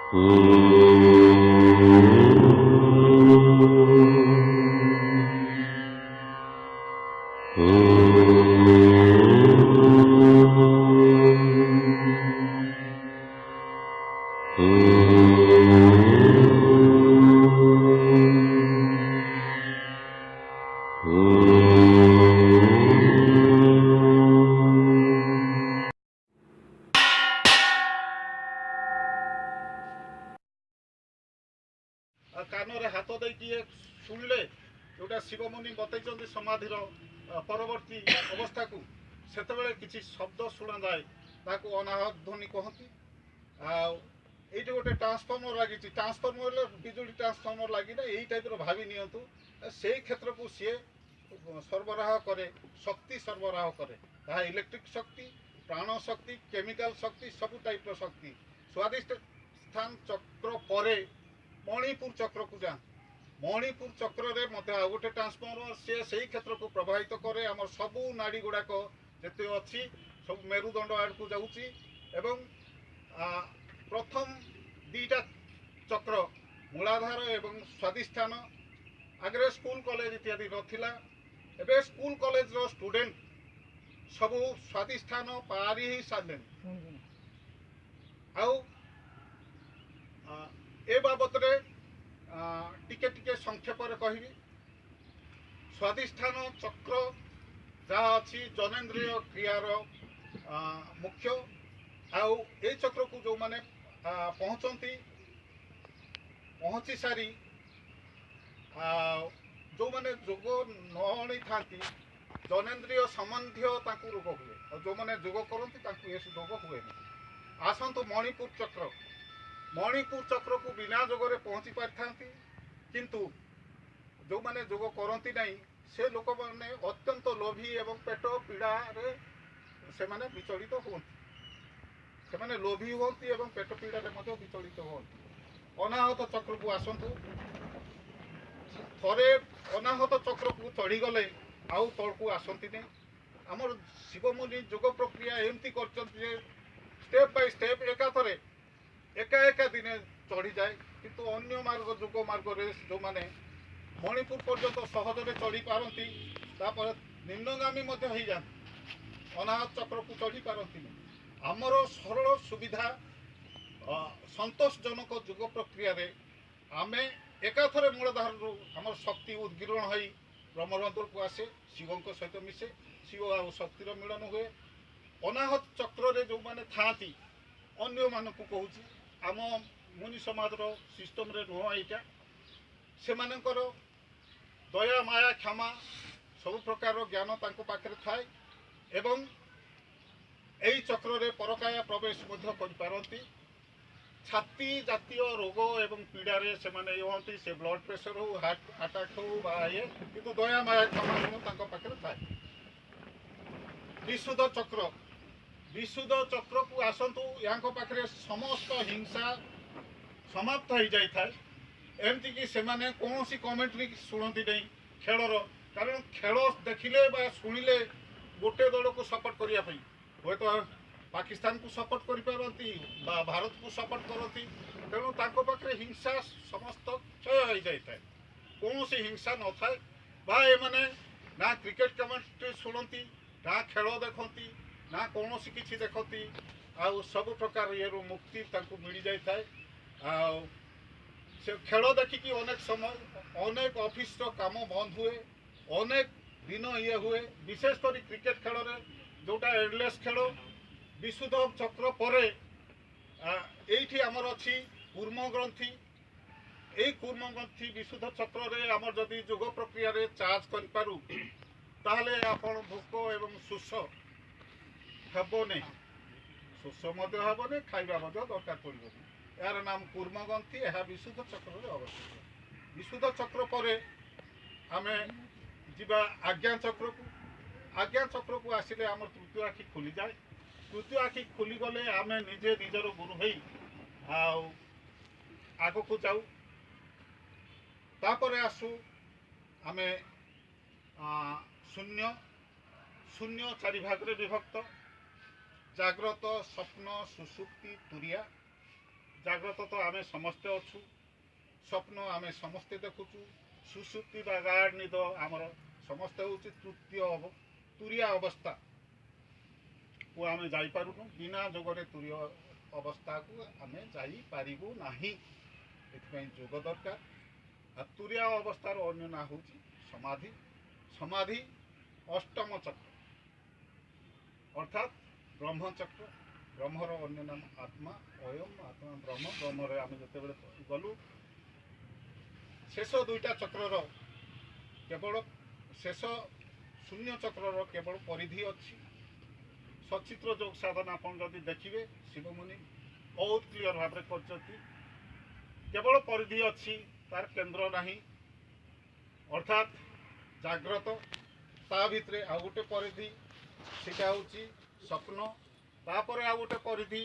कान हाथ दे शुणिले जोटा शिवमुनि बतई समाधि परवर्ती अवस्था को से किसी शब्द शुणा जाए ताकू अनाहत ध्वनि कहती। ये गोटे ट्रांसफर्मर लगी ट्रांसफर्मर बिजुली ट्रांसफर्मर लगी यही टाइप भावी नियंतु से क्षेत्र को सी सरबराह करे शक्ति सरबराह करे इलेक्ट्रिक शक्ति प्राण शक्ति केमिकल शक्ति सबु टाइप शक्ति स्वादिष्ट स्थान चक्र परे मणिपुर चक्र को जा मणिपुर चक्र रे मध्य गोटे ट्रांसफर्मर से क्षेत्र को प्रभावित करे आम सबू नाड़ी गुड़ाक जिते अच्छी सब मेरुदंड आड़ को जाऊँगी एवं प्रथम दीटा चक्र मूलाधार एवं स्वादिष्ठान आगे स्कूल कॉलेज इत्यादि नथिला एबे स्कूल कॉलेज रो स्टूडेंट सबू स्वादिष्ठान पारी ही सारे आउ ए बाबत टिके टिके संक्षेप कहि स्वादिष्ठान चक्र जहाँ अच्छी जनेन्द्रिय क्रियार मुख्य आउ ए चक्र को जो माने पहुँचती पहुँची सारी जो माने जोग नई था जनेन्द्रिय संबंधी रोग हुए और जो मैंने जोग करती रोग हुए आसतु मणिपुर चक्र को बिना जोगरे पहुँची पारि था किंतु जो मैंने जोग करती नहीं से लोक मैंने अत्यंत लोभी एवं पेट पीड़ा से माने विचलित हुअन्ति से लोभी हुअन्ति एवं पेट पीड़ा विचलित हुअन्ति। अनाहत चक्र को आसतु थरे अनाहत चक्र को चढ़ीगले आउ तल को आसती नहीं आमर शिवमुनि जोग प्रक्रिया एमती कर स्टेप बाय स्टेप एका एका दिने चढ़ी जाए किंतु अन्य मार्ग जोग मार्ग जो माने मणिपुर पर्यंत सहजरे चढ़ी पारती निम्नगामी हो जाती अनाहत चक्र को चढ़ी पारती आमर सरल सुविधा संतोषजनक जोग प्रक्रिया रे आमे एकाथरे मूलधार आम शक्ति उद्गीर्ण हो ब्रह्मरंध्र को आसे शिव सहित मिसे शिव आ शक्तिर मिलन हुए। अनाहत चक्र रे जो माने थाती अन्य मान को कहूँ आम मुनि समाज सिस्टम रे नुह यहाँ से दया माया क्षमा सब प्रकार ज्ञान पाखे थाए एवं यही चक्र रे परकाया प्रवेश करती छाती जातीय रोग एवं पीड़ा रे से माने होती से ब्लड प्रेशर हो हार्ट अटैक हो ये किंतु दया माया क्षमा पाखे थाए। विशुद्ध चक्र को आसतु यहाँ पाखे समस्त हिंसा समाप्त हो जाए था एमती कि से माने कौन सी कमेंट्री शुणती नहीं खेलर कारण खेल देखिले शुणिले गोटे दल को सपोर्ट करने हे तो पाकिस्तान को सपोर्ट करती भारत को सपोर्ट करती तेणु पाखे हिंसा समस्त क्षय हो जाए था कौन सी हिंसा न था एमाने ना क्रिकेट कमेंट्री शुणती ना खेल देखती ना कौन सी किसी देखती आउ सब प्रकार ये मुक्ति मिल जाए था से खेल देखिकी अनेक समय अनेक ऑफिस काम बंद हुए अनेक दिन ये हुए विशेषकर क्रिकेट खेल रे जोटा एडलेस खेल विशुद्ध चक्र परे एठी आमर अच्छी कूर्म ग्रंथि यही कूर्म ग्रंथि विशुद्ध चक्र रे आमर जदि जोग प्रक्रिया रे चार्ज करिपारु ताहले आपण भोक एवं शोष हेबो नहीं शोष हेबो नहीं खाइबा दरकार पड़ो यार नाम कूर्म ग्रंथि यह विशुद्ध चक्र रे अवस्थित। विशुद्ध चक्र परे आमे जीवा आज्ञा चक्र को आसिले आम तृतीय आखि खोली जाए तृतीय आखि खोली गले आमे निजे निजर गुरु हई आग को जाऊ तापरे आसु आमे शून्य शून्य चारि भाग रे विभक्त जाग्रत स्वप्न सुसुप्ति तुरिया ଜାଗ୍ରତ ତ ଆମେ ସମସ୍ତେ ଅଛୁ, ସ୍ୱପ୍ନ ଆମେ ସମସ୍ତେ ଦେଖୁଛୁ, ସୁଷୁପ୍ତି ବା ଗାଢ଼ ନିଦ ଆମର ସମସ୍ତେ ହେଉଛି ତୁରିଆ ଅବସ୍ଥାକୁ ଆମେ ଯାଇପାରୁନୁ। ବିନା ଯୋଗରେ ତୁରିୟ ଅବସ୍ଥାକୁ ଆମେ ଯାଇପାରିବୁ ନାହିଁ। ଏଥିପାଇଁ ଯୋଗ ଦରକାର। ଆଉ ତୁରିଆ ଅବସ୍ଥାର ଅନ୍ୟ ନାଁ ହେଉଛି ସମାଧି। ସମାଧି ଅଷ୍ଟମ ଚକ୍ର ଅର୍ଥାତ୍ ବ୍ରହ୍ମଚକ୍ର। ବ୍ରହ୍ମର ଅନ୍ୟ ନାମ ଆତ୍ମା। ଅୟମ୍ ଆତ୍ମା ବ୍ରହ୍ମ। ବ୍ରହ୍ମରେ ଆମେ ଯେତେବେଳେ ଗଲୁ, ଶେଷ ଦୁଇଟା ଚକ୍ରର କେବଳ ଶେଷ ଶୂନ୍ୟ ଚକ୍ରର କେବଳ ପରିଧି ଅଛି। ସଚିତ୍ର ଯୋଗ ସାଧନା ଆପଣ ଯଦି ଦେଖିବେ, ଶିବମୁନି ବହୁତ କ୍ଲିଅର ଭାବରେ କରିଛନ୍ତି। କେବଳ ପରିଧି ଅଛି, ତାର କେନ୍ଦ୍ର ନାହିଁ। ଅର୍ଥାତ୍ ଜାଗ୍ରତ, ତା ଭିତରେ ଆଉ ଗୋଟେ ପରିଧି, ସେଟା ହେଉଛି ସ୍ୱପ୍ନ। ତାପରେ ଆଉ ଗୋଟେ ପରିଧି